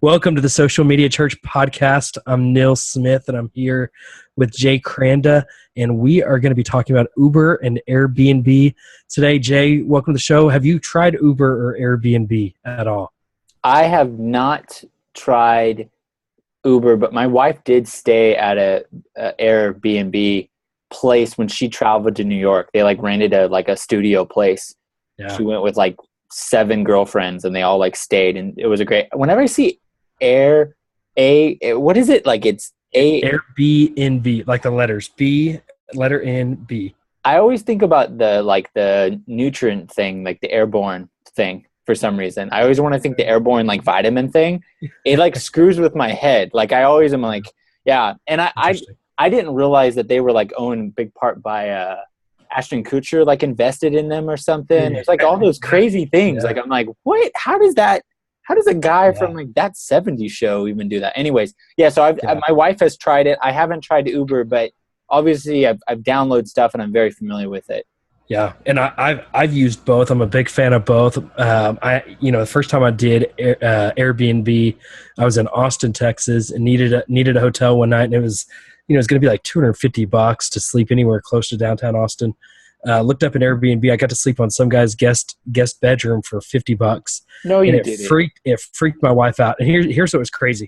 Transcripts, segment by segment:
Welcome to the Social Media Church podcast. I'm Neil Smith, and I'm here with Jay Cranda, and we are going to be talking about Uber and Airbnb today. Jay, welcome to the show. Have you tried Uber or Airbnb at all? I have not tried Uber, but my wife did stay at a Airbnb place when she traveled to New York. They rented a studio place. Yeah. She went with 7 girlfriends, and they all stayed, and it was a great. Whenever I see what is it? It's Airbnb, like the letters B, letter N, B. I always think about the nutrient thing, the airborne thing for some reason. I always want to think the airborne vitamin thing. It screws with my head. I always am yeah. And I didn't realize that they were owned big part by Ashton Kutcher invested in them or something. It's all those crazy things. Yeah. I'm what? How does a guy from that 70s show even do that? Anyways, yeah, so my wife has tried it. I haven't tried Uber, but obviously I've downloaded stuff and I'm very familiar with it. Yeah, and I've used both. I'm a big fan of both. The first time I did Airbnb, I was in Austin, Texas, and needed a hotel one night, and it was going to be $250 to sleep anywhere close to downtown Austin. Looked up an Airbnb. I got to sleep on some guy's guest bedroom for $50. No, you didn't. It freaked my wife out. And here's what was crazy,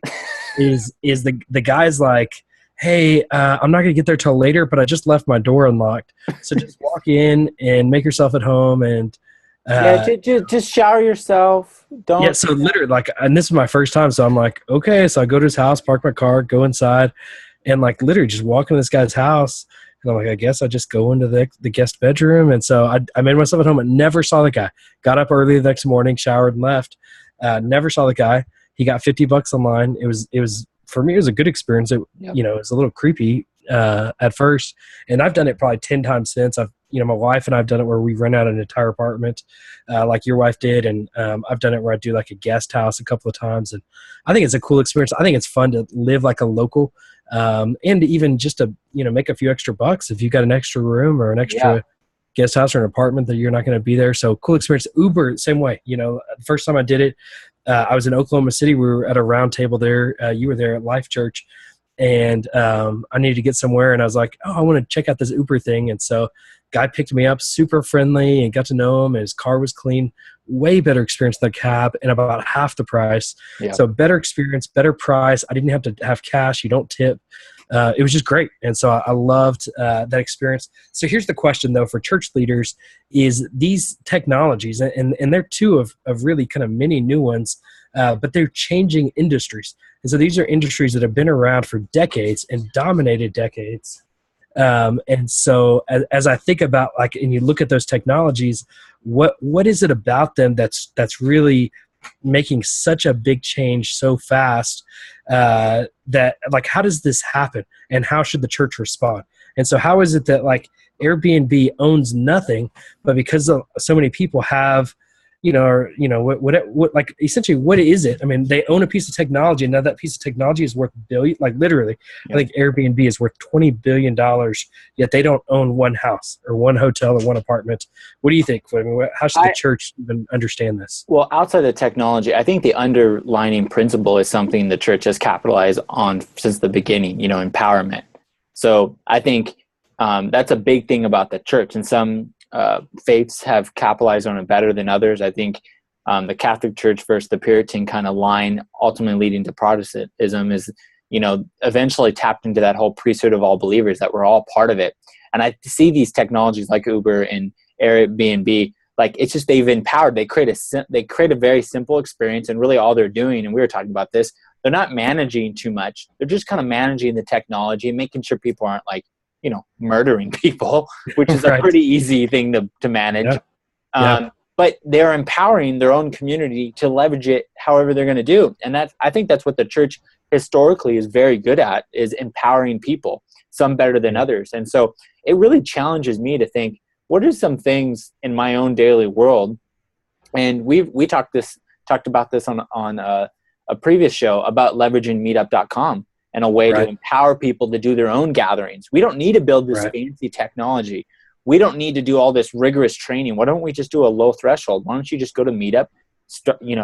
is the guy's like, hey, I'm not gonna get there till later, but I just left my door unlocked, so just walk in and make yourself at home and. Just shower yourself. Don't. Yeah, so literally, and this is my first time, so I'm like, okay, so I go to his house, park my car, go inside, and literally just walk into this guy's house. And I'm I guess I just go into the guest bedroom. And so I made myself at home and never saw the guy. Got up early the next morning, showered and left. Never saw the guy. He got $50 online. It was for me, it was a good experience. It was a little creepy at first. And I've done it probably 10 times since. My wife and I've done it where we rent out an entire apartment like your wife did. And I've done it where I do a guest house a couple of times. And I think it's a cool experience. I think it's fun to live like a local. And even just to make a few extra bucks if you got an extra room or an extra guest house or an apartment that you're not going to be there. So cool experience. Uber, same way. The first time I did it, I was in Oklahoma City. We were at a round table there. You were there at Life Church, and I needed to get somewhere. And I was like, oh, I want to check out this Uber thing. And so guy picked me up, super friendly, and got to know him. And his car was clean. Way better experience than the cab, and about half the price. Yeah. So better experience, better price. I didn't have to have cash. You don't tip. It was just great. And so I loved that experience. So here's the question, though, for church leaders is these technologies, and they're two of really kind of many new ones, but they're changing industries. And so these are industries that have been around for decades and dominated decades. And so as I think about and you look at those technologies, what is it about them that's really making such a big change so fast, that how does this happen and how should the church respond? And so how is it that Airbnb owns nothing, but because so many people have, essentially what is it? I mean, they own a piece of technology, and now that piece of technology is worth literally, I think Airbnb is worth $20 billion, yet they don't own one house or one hotel or one apartment. What do you think? I mean, how should the church even understand this? Well, outside of technology, I think the underlining principle is something the church has capitalized on since the beginning, empowerment. So I think that's a big thing about the church, and some faiths have capitalized on it better than others. I think the Catholic Church versus the Puritan kind of line ultimately leading to Protestantism is, eventually tapped into that whole priesthood of all believers, that we're all part of it. And I see these technologies like Uber and Airbnb, it's just they've empowered. They create a very simple experience, and really all they're doing, and we were talking about this, they're not managing too much. They're just kind of managing the technology and making sure people aren't murdering people, which is a pretty easy thing to manage. But they're empowering their own community to leverage it however they're going to do. And I think that's what the church historically is very good at, is empowering people, some better than others. And so it really challenges me to think, what are some things in my own daily world? And we talked about this on a previous show about leveraging meetup.com and a way to empower people to do their own gatherings. We don't need to build this fancy technology. We don't need to do all this rigorous training. Why don't we just do a low threshold? Why don't you just go to Meetup,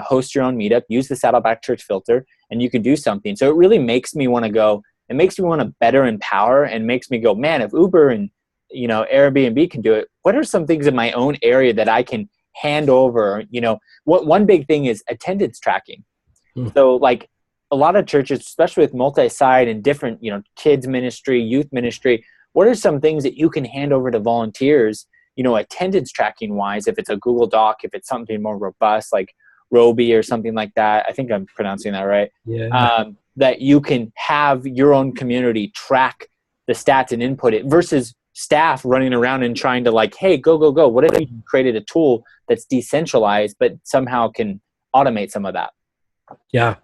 host your own meetup, use the Saddleback Church filter, and you can do something. So it really makes me want to go. It makes me want to better empower, and makes me go, man, if Uber and Airbnb can do it, what are some things in my own area that I can hand over? One big thing is attendance tracking. So like a lot of churches, especially with multi-site and different, kids ministry, youth ministry, what are some things that you can hand over to volunteers, attendance tracking wise, if it's a Google Doc, if it's something more robust like Roby or something like that. I think I'm pronouncing that right. Yeah. That you can have your own community track the stats and input it versus staff running around and trying to like, hey, go, go, go. What if you created a tool that's decentralized, but somehow can automate some of that? Yeah.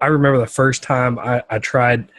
I remember the first time I tried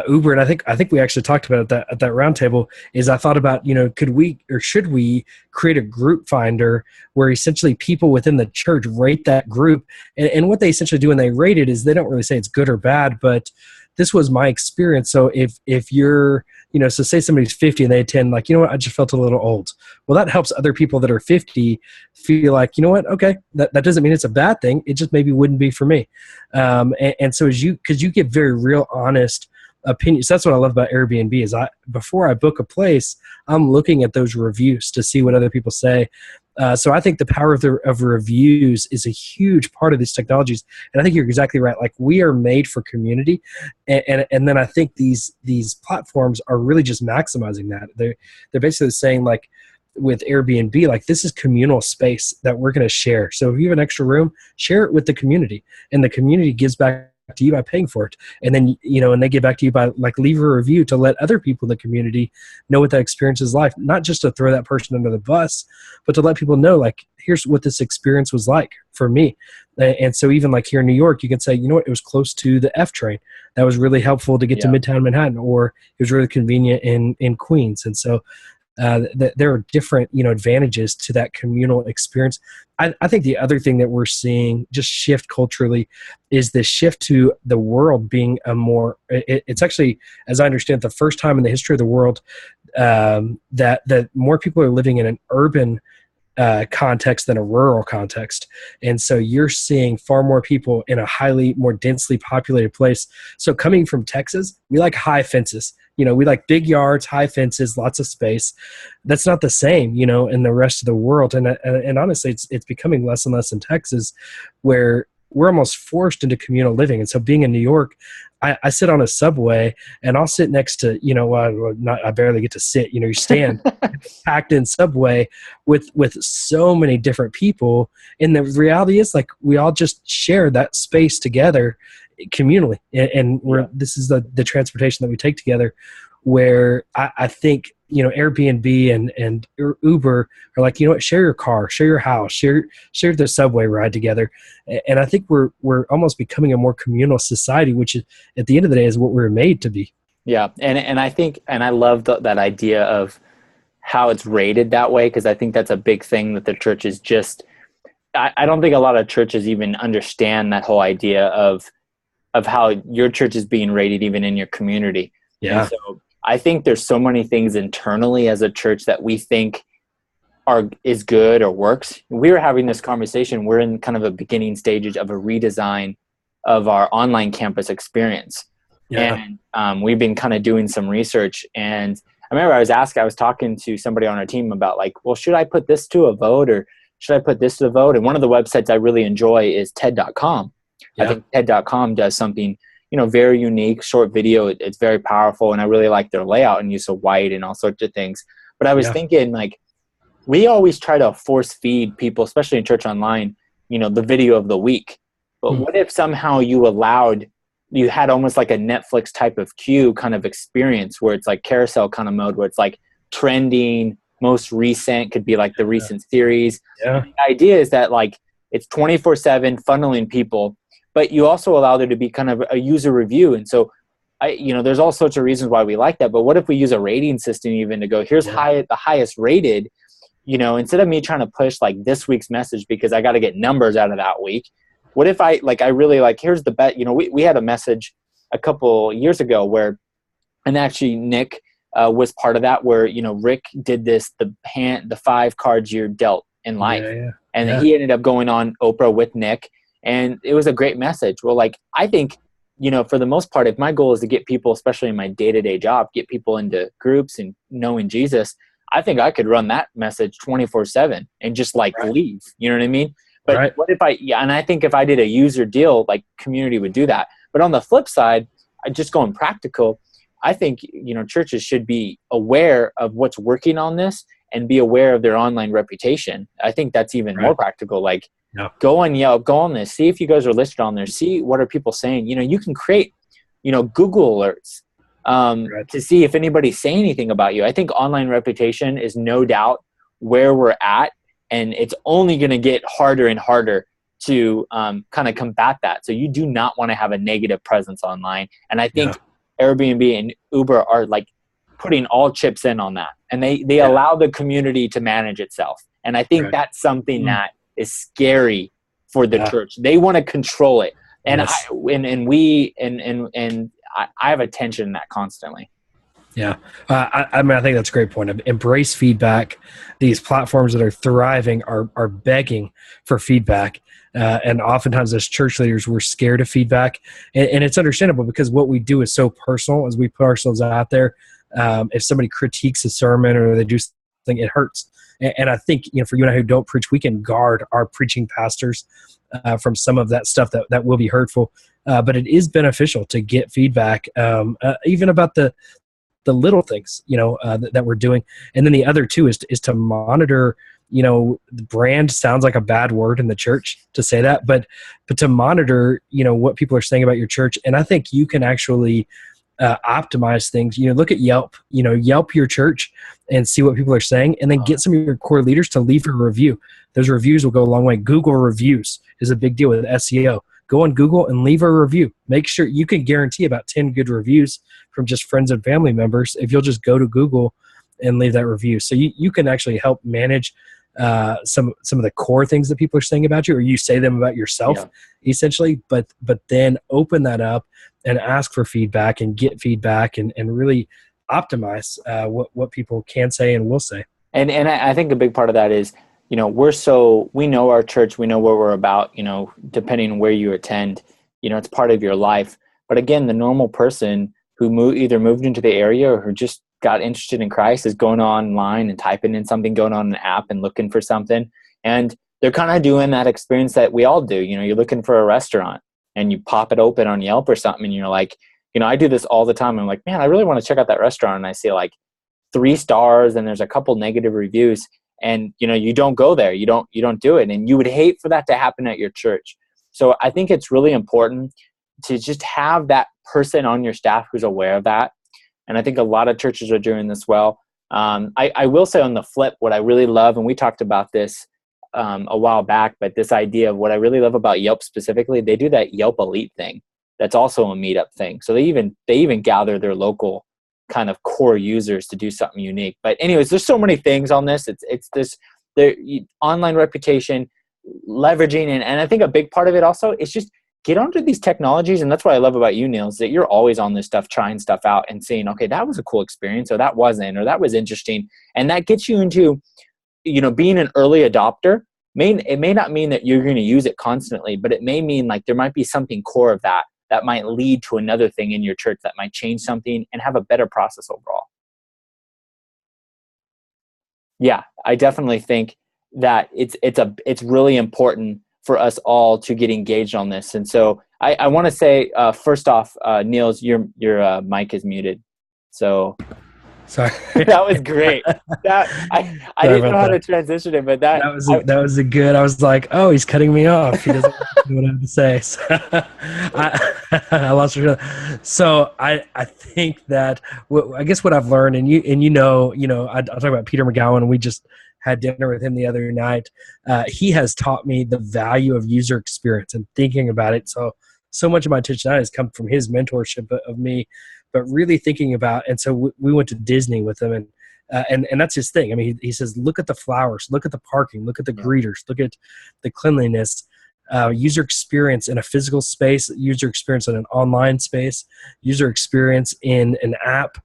Uber, and I think we actually talked about it at that roundtable. Is I thought about could we or should we create a group finder where essentially people within the church rate that group, and what they essentially do when they rate it is they don't really say it's good or bad, but this was my experience. So if you're so say somebody's 50 and they attend, like, I just felt a little old. Well, that helps other people that are 50 feel like, okay, that doesn't mean it's a bad thing. It just maybe wouldn't be for me. And so because you get very real, honest opinions. That's what I love about Airbnb is before I book a place, I'm looking at those reviews to see what other people say. So I think the power of reviews is a huge part of these technologies. And I think you're exactly right. Like, we are made for community. And then I think these platforms are really just maximizing that. They're basically saying, like, with Airbnb, like, this is communal space that we're going to share. So if you have an extra room, share it with the community, and the community gives back to you by paying for it. And then, and they give back to you by, like, leave a review to let other people in the community know what that experience is like, not just to throw that person under the bus, but to let people know, like, here's what this experience was like for me. And so even like here in New York, you can say, it was close to the F train. That was really helpful to get to Midtown Manhattan, or it was really convenient in Queens. And so there are different, advantages to that communal experience. I think the other thing that we're seeing just shift culturally is the shift to the world being it's actually, as I understand, the first time in the history of the world that more people are living in an urban context than a rural context. And so you're seeing far more people in a more densely populated place. So coming from Texas, we like high fences. We like big yards, high fences, lots of space. That's not the same, in the rest of the world. And honestly, it's becoming less and less in Texas, where we're almost forced into communal living. And so being in New York, I sit on a subway and I'll sit next to, I barely get to sit, you stand packed in subway with so many different people. And the reality is, like, we all just share that space together communally. And this is the transportation that we take together, where I think, Airbnb and Uber are like, share your car, share your house, share the subway ride together. And I think we're almost becoming a more communal society, which is, at the end of the day, is what we're made to be. Yeah. And I think, and I love that idea of how it's rated that way, because I think that's a big thing that the church is just, I don't think a lot of churches even understand that whole idea of how your church is being rated even in your community. Yeah. And so I think there's so many things internally as a church that we think is good or works. We were having this conversation. We're in kind of a beginning stages of a redesign of our online campus experience. Yeah. And we've been kind of doing some research. And I remember I was talking to somebody on our team about, like, well, should I put this to a vote, or should I put this to a vote? And one of the websites I really enjoy is TED.com. Yeah. I think TED.com does something, very unique, short video. It's very powerful. And I really like their layout and use of white and all sorts of things. But I was thinking, like, we always try to force feed people, especially in church online, the video of the week. But what if somehow you had almost like a Netflix type of queue kind of experience, where it's like carousel kind of mode, where it's like trending, most recent, could be like the recent series. Yeah. The idea is that, like, it's 24/7 funneling people, but you also allow there to be kind of a user review. And so there's all sorts of reasons why we like that. But what if we use a rating system even to go, here's the highest rated, instead of me trying to push like this week's message because I got to get numbers out of that week. What if I really like, here's the bet, we had a message a couple years ago where, and actually Nick was part of that, where, Rick did this, the 5 cards you're dealt in life. Yeah. And then Yeah. he ended up going on Oprah with Nick, and it was a great message. Well, like, I think, for the most part, if my goal is to get people, especially in my day-to-day job, get people into groups and knowing Jesus, I think I could run that message 24/7 and just like Right. leave, you know what I mean? But Right. what if and I think if I did a user deal, like, community would do that. But on the flip side, I just going practical, I think, churches should be aware of what's working on this and be aware of their online reputation. I think that's even more Right. practical. Like, Yeah. go on Yelp, go on this, see if you guys are listed on there, see what are people saying. You can create, Google alerts Right. to see if anybody's saying anything about you. I think online reputation is no doubt where we're at, and it's only going to get harder and harder to kind of combat that. So you do not want to have a negative presence online. And I Yeah. think Airbnb and Uber are like putting all chips in on that, and they Yeah. allow the community to manage itself. And I think Right. that's something Mm. that is scary for the Yeah. church. They want to control it. And Yes. I have attention in that constantly. Yeah. I mean, I think that's a great point. Embrace feedback. These platforms that are thriving are begging for feedback. And oftentimes as church leaders, we're scared of feedback. And it's understandable because what we do is so personal as we put ourselves out there. If somebody critiques a sermon or they do something, it hurts. And I think, for you and I who don't preach, we can guard our preaching pastors from some of that stuff that will be hurtful. But it is beneficial to get feedback, even about the little things, that we're doing. And then the other two is to monitor, the brand sounds like a bad word in the church to say that, but to monitor, what people are saying about your church. And I think you can actually optimize things. Look at Yelp, Yelp your church and see what people are saying, and then get some of your core leaders to leave a review. Those reviews will go a long way. Google reviews is a big deal with SEO. Go on Google and leave a review. Make sure you can guarantee about 10 good reviews from just friends and family members if you'll just go to Google and leave that review. So you can actually help manage some of the core things that people are saying about you, or you say them about yourself, essentially. But then open that up and ask for feedback and get feedback and really optimize what people can say and will say. And I think a big part of that is, we know our church, we know what we're about, depending on where you attend, it's part of your life. But again, the normal person who either moved into the area or who just got interested in Christ is going online and typing in something, going on an app and looking for something. And they're kind of doing that experience that we all do. You're looking for a restaurant and you pop it open on Yelp or something, and you're like, I do this all the time. I'm like, man, I really want to check out that restaurant. And I see like 3 stars and there's a couple negative reviews, and you don't go there. You don't do it. And you would hate for that to happen at your church. So I think it's really important to just have that person on your staff who's aware of that. And I think a lot of churches are doing this well. I will say on the flip, what I really love, and we talked about this a while back, but this idea of what I really love about Yelp specifically, they do that Yelp Elite thing. That's also a meetup thing. So they even gather their local kind of core users to do something unique. But anyways, there's so many things on this. It's this online reputation, leveraging, and I think a big part of it also is just get onto these technologies. And that's what I love about you, Neil, is that you're always on this stuff, trying stuff out and saying, okay, that was a cool experience, or that wasn't, or that was interesting. And that gets you into, being an early adopter. It may not mean that you're going to use it constantly, but it may mean like there might be something core of that might lead to another thing in your church that might change something and have a better process overall. Yeah, I definitely think that it's really important for us all to get engaged on this. And so I want to say, first off, Niels, your mic is muted. So Sorry. that was great. I didn't know how to transition it, but that was a good. I was like, oh, he's cutting me off. He doesn't know what I have to say. So I lost your. So I think that I guess what I've learned, and I'll talk about Peter McGowan. We just had dinner with him the other night. He has taught me the value of user experience and thinking about it. So much of my attention has come from his mentorship of me, but really thinking about. And so we went to Disney with him, and that's his thing. I mean, he says, look at the flowers, look at the parking, look at the greeters, look at the cleanliness, user experience in a physical space, user experience in an online space, user experience in an app,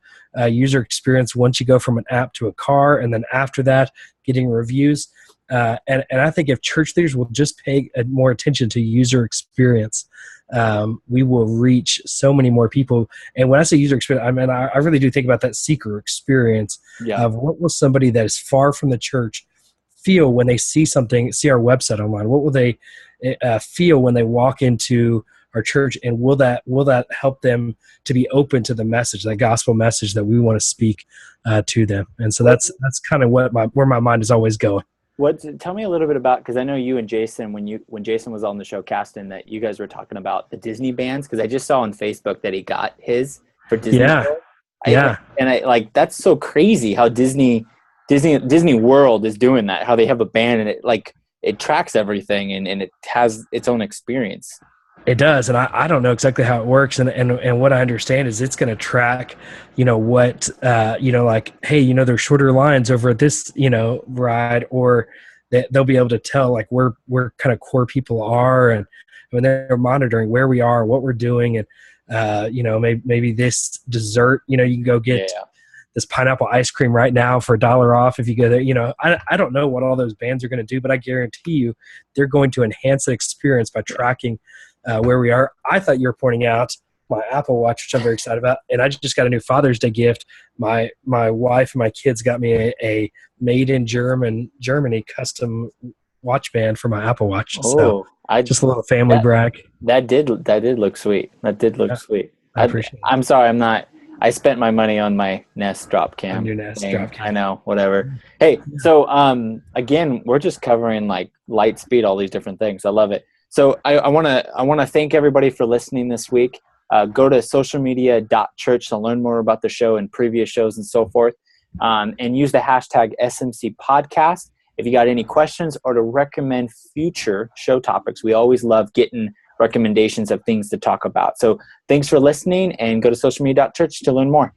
user experience once you go from an app to a car, and then after that, getting reviews. And I think if church leaders will just pay more attention to user experience, we will reach so many more people. And when I say user experience, I mean, I really do think about that seeker experience Yeah. of what will somebody that is far from the church feel when they see something, see our website online. What will they feel when they walk into our church, and will that help them to be open to the message, that gospel message that we want to speak to them? And so that's kind of where my mind is always going. Tell me a little bit about, because I know you and Jason, when Jason was on the show casting, that you guys were talking about the Disney bands, because I just saw on Facebook that he got his for Disney Yeah, World. yeah. I like, that's so crazy how Disney World is doing that, how they have a band and it tracks everything and it has its own experience. It does, and I don't know exactly how it works, and what I understand is it's going to track, what, like, hey, there's shorter lines over at this, ride, or they'll be able to tell like where kind of core people are, and when they're monitoring where we are, what we're doing, and maybe this dessert, you can go get this pineapple ice cream right now for $1 off if you go there. I don't know what all those bands are going to do, but I guarantee you they're going to enhance the experience by tracking where we are. I thought you were pointing out my Apple Watch, which I'm very excited about, and I just got a new Father's Day gift. My wife and my kids got me a made in Germany custom watch band for my Apple Watch. So just a little family brag. That did look sweet. That did look sweet. I appreciate it. I'm sorry, I spent my money on my Nest drop cam. Your Nest drop cam. I know, whatever. Hey, so again, we're just covering like light speed, all these different things. I love it. So I want to thank everybody for listening this week. Go to socialmedia.church to learn more about the show and previous shows and so forth. And use the hashtag SMC podcast if you got any questions or to recommend future show topics. We always love getting recommendations of things to talk about. So thanks for listening, and go to socialmedia.church to learn more.